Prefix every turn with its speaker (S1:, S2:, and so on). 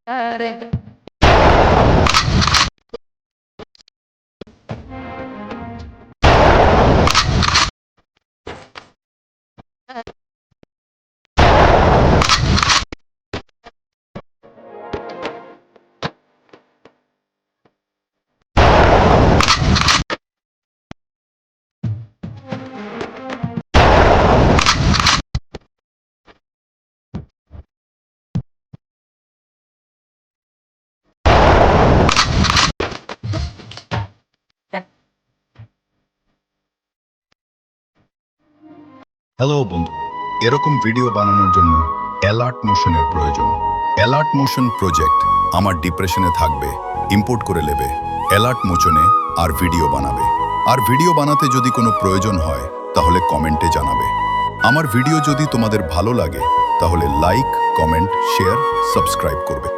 S1: আরে
S2: হ্যালো বন্ধু, এরকম ভিডিও বানানোর জন্য অ্যালার্ট মোশনের প্রয়োজন। অ্যালার্ট মোশন প্রজেক্ট আমার ডিপ্রেশনে থাকবে, ইম্পোর্ট করে নেবে অ্যালার্ট মোশনে আর ভিডিও বানাবে। আর ভিডিও বানাতে যদি কোনো প্রয়োজন হয় তাহলে কমেন্টে জানাবে। আমার ভিডিও যদি তোমাদের ভালো লাগে তাহলে লাইক, কমেন্ট, শেয়ার, সাবস্ক্রাইব করবে।